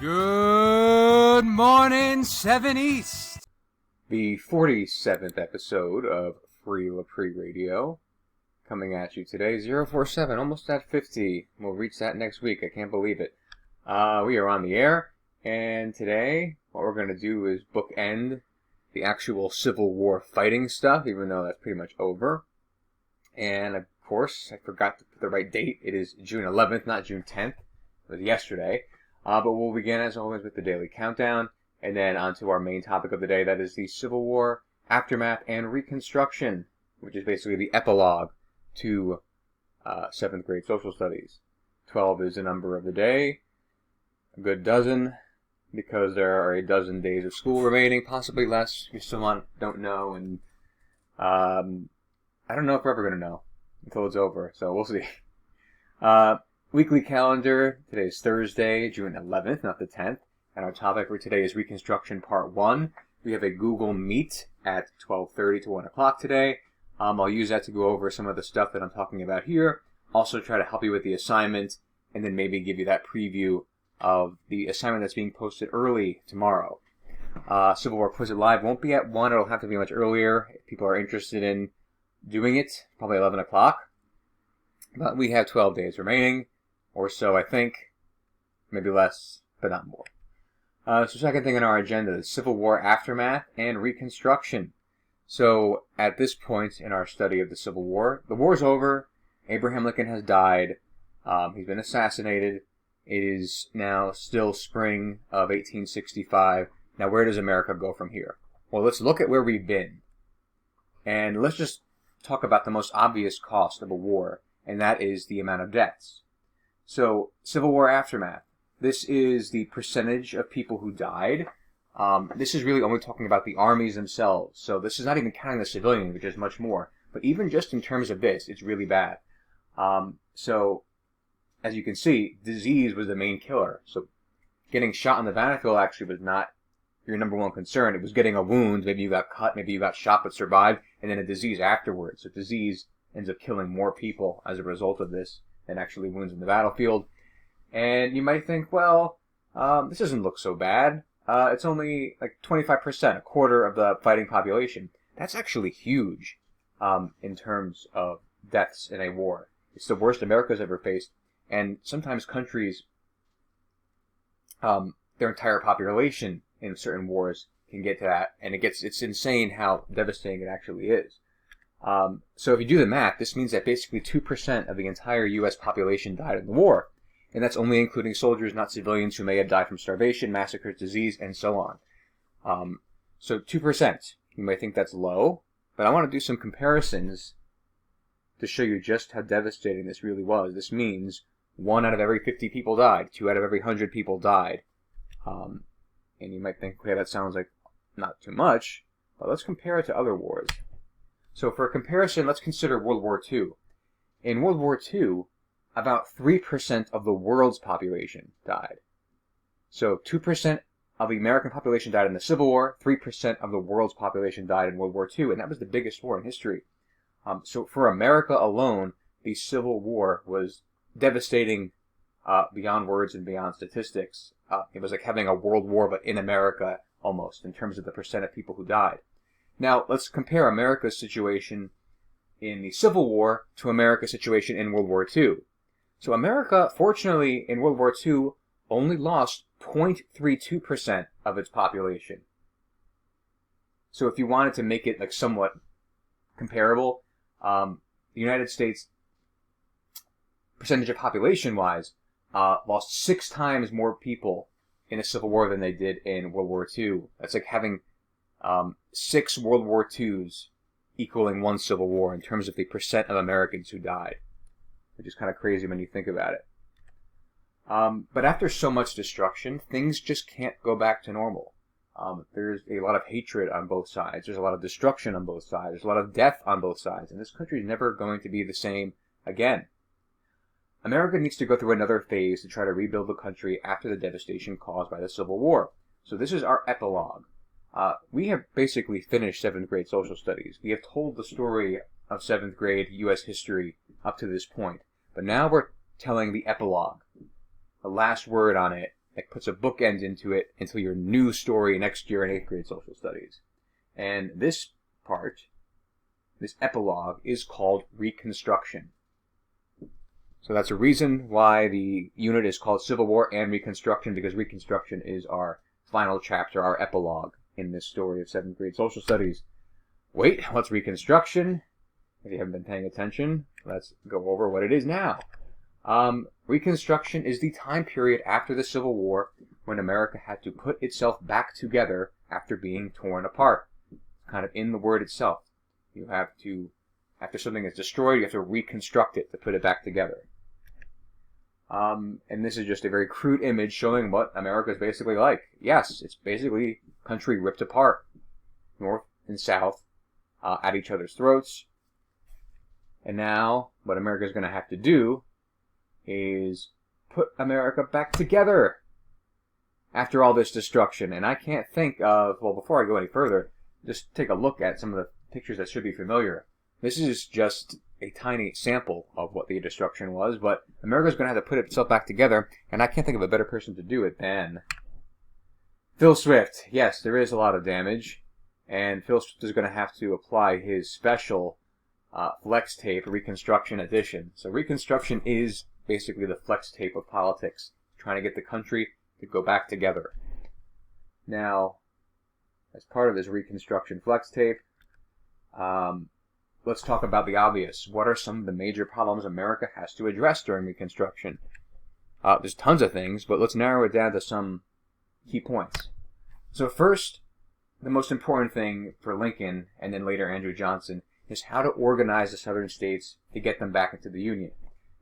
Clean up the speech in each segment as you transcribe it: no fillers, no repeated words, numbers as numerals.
Good morning, 7 East. The 47th episode of Free Lepre Radio, coming at you today, 047, almost at 50. We'll reach that next week, I can't believe it. We are on the air, and today, what we're going to do is bookend the actual Civil War fighting stuff, even though that's pretty much over. And, of course, I forgot to put the right date. It is June 11th, not June 10th. It was yesterday. But we'll begin, as always, with the daily countdown, and then on to our main topic of the day, that is the Civil War, Aftermath, and Reconstruction, which is basically the epilogue to 7th grade social studies. 12 is the number of the day, a good dozen, because there are a dozen days of school remaining, possibly less. We still don't know, and I don't know if we're ever going to know until it's over, so we'll see. Weekly calendar, today is Thursday, June 11th, not the 10th, and our topic for today is Reconstruction Part 1. We have a Google Meet at 12:30 to 1 o'clock today. I'll use that to go over some of the stuff that I'm talking about here, also try to help you with the assignment, and then maybe give you that preview of the assignment that's being posted early tomorrow. Civil War Quiz It Live won't be at 1, it'll have to be much earlier if people are interested in doing it, probably 11 o'clock. But we have 12 days remaining. Or so, I think. Maybe less, but not more. So second thing on our agenda is Civil War Aftermath and Reconstruction. So at this point in our study of the Civil War, the war's over. Abraham Lincoln has died. He's been assassinated. It is now still spring of 1865. Now where does America go from here? Well, let's look at where we've been. And let's just talk about the most obvious cost of a war, and that is the amount of deaths. So, Civil War Aftermath. This is the percentage of people who died. This is really only talking about the armies themselves. So this is not even counting the civilians, which is much more. But even just in terms of this, it's really bad. So, as you can see, disease was the main killer. So, getting shot on the battlefield actually was not your number one concern. It was getting a wound. Maybe you got cut, maybe you got shot but survived, and then a disease afterwards. So disease ends up killing more people as a result of this than actually wounds in the battlefield. And you might think, well, this doesn't look so bad. It's only like 25%, a quarter of the fighting population. That's actually huge in terms of deaths in a war. It's the worst America's ever faced. And sometimes countries, their entire population in certain wars can get to that. And it's insane how devastating it actually is. So if you do the math, this means that basically 2% of the entire U.S. population died in the war. And that's only including soldiers, not civilians, who may have died from starvation, massacres, disease, and so on. So 2%. You might think that's low, but I want to do some comparisons to show you just how devastating this really was. This means 1 out of every 50 people died, 2 out of every 100 people died. And you might think, okay, that sounds like not too much, but let's compare it to other wars. So for a comparison, let's consider World War II. In World War II, about 3% of the world's population died. So 2% of the American population died in the Civil War, 3% of the world's population died in World War II, and that was the biggest war in history. So for America alone, the Civil War was devastating beyond words and beyond statistics. It was like having a world war, but in America almost, in terms of the percent of people who died. Now, let's compare America's situation in the Civil War to America's situation in World War II. So America, fortunately, in World War II, only lost 0.32% of its population. So if you wanted to make it like somewhat comparable, the United States, percentage of population-wise, lost 6 times more people in a Civil War than they did in World War II. That's like having 6 World War IIs equaling 1 Civil War in terms of the percent of Americans who died, which is kind of crazy when you think about it. But after so much destruction, things just can't go back to normal. There's a lot of hatred on both sides. There's a lot of destruction on both sides. There's a lot of death on both sides. And this country is never going to be the same again. America needs to go through another phase to try to rebuild the country after the devastation caused by the Civil War. So this is our epilogue. We have basically finished 7th grade social studies. We have told the story of 7th grade U.S. history up to this point. But now we're telling the epilogue, the last word on it, like puts a bookend into it until your new story next year in 8th grade social studies. And this part, this epilogue, is called Reconstruction. So that's a reason why the unit is called Civil War and Reconstruction, because Reconstruction is our final chapter, our epilogue in this story of 7th grade social studies. Wait, what's Reconstruction? If you haven't been paying attention, let's go over what it is now. Reconstruction is the time period after the Civil War when America had to put itself back together after being torn apart. Kind of in the word itself. You have to, after something is destroyed, you have to reconstruct it to put it back together. And this is just a very crude image showing what America is basically like. Yes, it's basically a country ripped apart, north and south, at each other's throats. And now, what America is going to have to do is put America back together after all this destruction. And I can't think of, well, before I go any further, just take a look at some of the pictures that should be familiar. This is just a tiny sample of what the destruction was, but America's going to have to put itself back together, and I can't think of a better person to do it than Phil Swift. Yes, there is a lot of damage, and Phil Swift is going to have to apply his special flex tape Reconstruction edition. So Reconstruction is basically the flex tape of politics, trying to get the country to go back together. Now, as part of this Reconstruction flex tape, let's talk about the obvious. What are some of the major problems America has to address during Reconstruction? There's tons of things, but let's narrow it down to some key points. So first, the most important thing for Lincoln, and then later Andrew Johnson, is how to organize the southern states to get them back into the Union.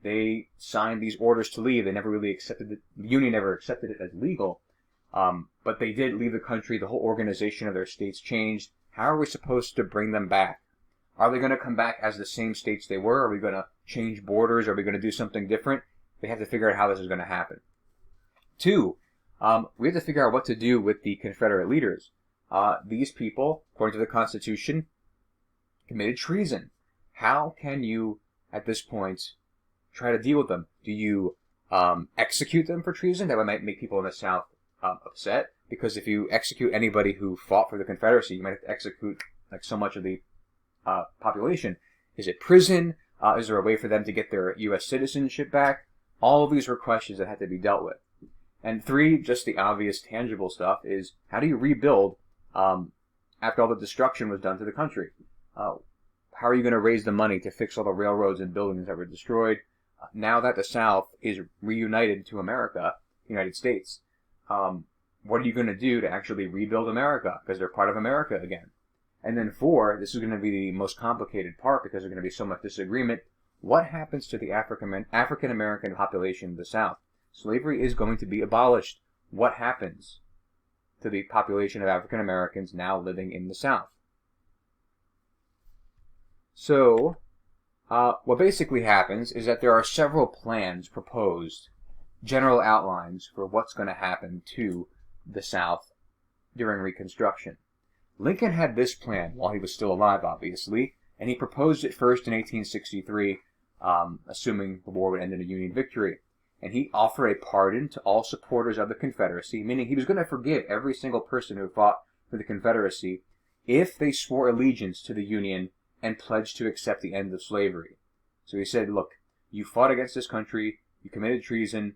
They signed these orders to leave. They never really accepted it. The Union never accepted it as legal, but they did leave the country. The whole organization of their states changed. How are we supposed to bring them back? Are they going to come back as the same states they were? Are we going to change borders? Are we going to do something different? They have to figure out how this is going to happen. Two, we have to figure out what to do with the Confederate leaders. These people, according to the Constitution, committed treason. How can you, at this point, try to deal with them? Do you execute them for treason? That might make people in the South upset, because if you execute anybody who fought for the Confederacy, you might have to execute like so much of the population. Is it prison? Is there a way for them to get their U.S. citizenship back? All of these were questions that had to be dealt with. And three, just the obvious tangible stuff, is how do you rebuild after all the destruction was done to the country? How are you going to raise the money to fix all the railroads and buildings that were destroyed? Now that the South is reunited to America, United States, what are you going to do to actually rebuild America? Because they're part of America again. And then four, this is going to be the most complicated part because there's going to be so much disagreement. What happens to the African-American population of the South? Slavery is going to be abolished. What happens to the population of African-Americans now living in the South? So, what basically happens is that there are several plans proposed, general outlines for what's going to happen to the South during Reconstruction. Lincoln had this plan while he was still alive, obviously, and he proposed it first in 1863, assuming the war would end in a Union victory. And he offered a pardon to all supporters of the Confederacy, meaning he was going to forgive every single person who fought for the Confederacy if they swore allegiance to the Union and pledged to accept the end of slavery. So he said, look, you fought against this country, you committed treason,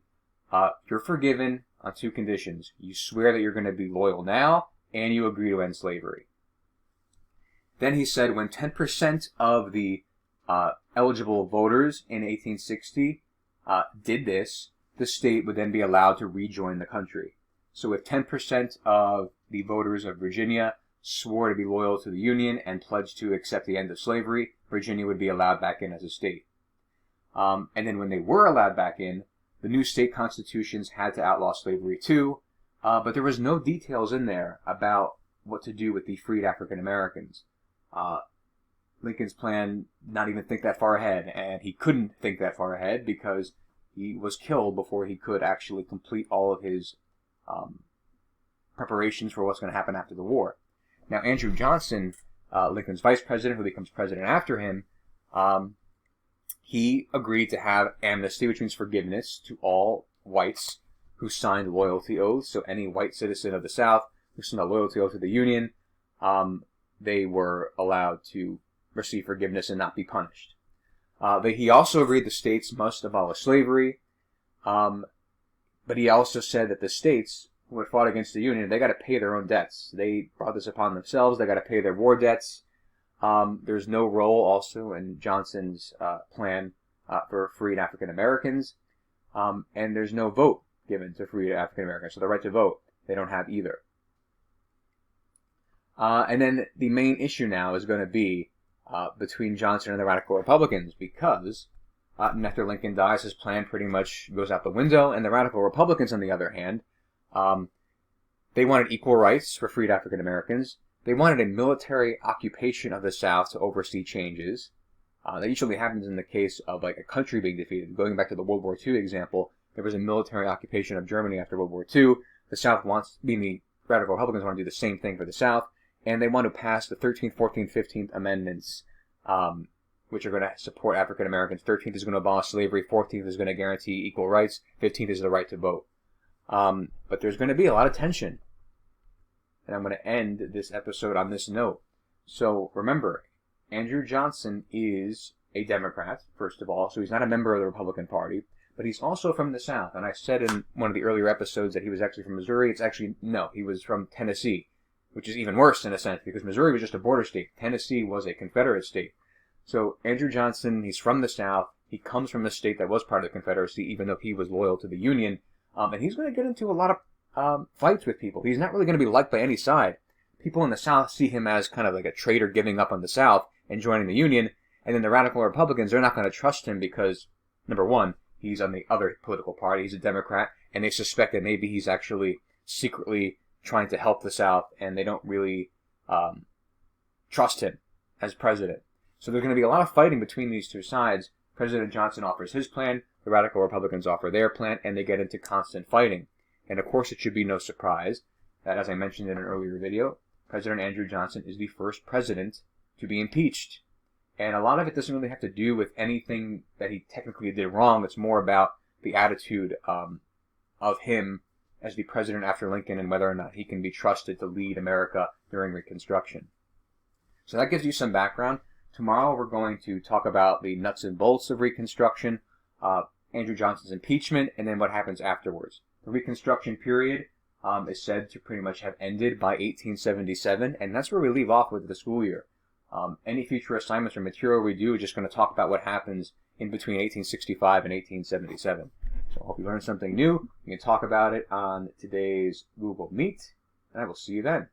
you're forgiven on two conditions. You swear that you're going to be loyal now, and you agree to end slavery. Then he said when 10% of the eligible voters in 1860 did this, the state would then be allowed to rejoin the country. So if 10% of the voters of Virginia swore to be loyal to the Union and pledged to accept the end of slavery, Virginia would be allowed back in as a state. And then when they were allowed back in, the new state constitutions had to outlaw slavery too, but there was no details in there about what to do with the freed African Americans. Lincoln's plan not even think that far ahead, and he couldn't think that far ahead because he was killed before he could actually complete all of his preparations for what's going to happen after the war. Now, Andrew Johnson, Lincoln's vice president, who becomes president after him, he agreed to have amnesty, which means forgiveness, to all whites who signed loyalty oaths. So any white citizen of the South who signed a loyalty oath to the Union, they were allowed to receive forgiveness and not be punished. He also agreed the states must abolish slavery, but he also said that the states who had fought against the Union, they got to pay their own debts. They brought this upon themselves. They got to pay their war debts. There's no role also in Johnson's plan for freed African Americans, and there's no vote given to freed African Americans. So the right to vote, they don't have either. And then the main issue now is going to be between Johnson and the Radical Republicans, because after Lincoln dies, his plan pretty much goes out the window, and the Radical Republicans, on the other hand, they wanted equal rights for freed African Americans. They wanted a military occupation of the South to oversee changes. That usually happens in the case of like a country being defeated. Going back to the World War II example, there was a military occupation of Germany after World War II. The South wants, being the Radical Republicans, want to do the same thing for the South, and they want to pass the 13th, 14th, 15th Amendments, which are going to support African Americans. 13th is going to abolish slavery. 14th is going to guarantee equal rights. 15th is the right to vote. But there's going to be a lot of tension. And I'm going to end this episode on this note. So remember, Andrew Johnson is a Democrat, first of all, so he's not a member of the Republican Party, but he's also from the South. And I said in one of the earlier episodes that he was actually from Missouri. It's actually, no, he was from Tennessee, which is even worse in a sense, because Missouri was just a border state. Tennessee was a Confederate state. So Andrew Johnson, he's from the South. He comes from a state that was part of the Confederacy, even though he was loyal to the Union. And he's going to get into a lot of fights with people. He's not really going to be liked by any side. People in the South see him as kind of like a traitor giving up on the South and joining the Union. And then the Radical Republicans, they're not going to trust him because, number one, he's on the other political party. He's a Democrat. And they suspect that maybe he's actually secretly trying to help the South. And they don't really trust him as president. So there's going to be a lot of fighting between these two sides. President Johnson offers his plan. The Radical Republicans offer their plan. And they get into constant fighting. And of course, it should be no surprise that, as I mentioned in an earlier video, President Andrew Johnson is the first president to be impeached. And a lot of it doesn't really have to do with anything that he technically did wrong. It's more about the attitude of him as the president after Lincoln and whether or not he can be trusted to lead America during Reconstruction. So that gives you some background. Tomorrow we're going to talk about the nuts and bolts of Reconstruction, Andrew Johnson's impeachment, and then what happens afterwards. The Reconstruction period is said to pretty much have ended by 1877, and that's where we leave off with the school year. Any future assignments or material we do is just going to talk about what happens in between 1865 and 1877. So I hope you learned something new. We can talk about it on today's Google Meet, and I will see you then.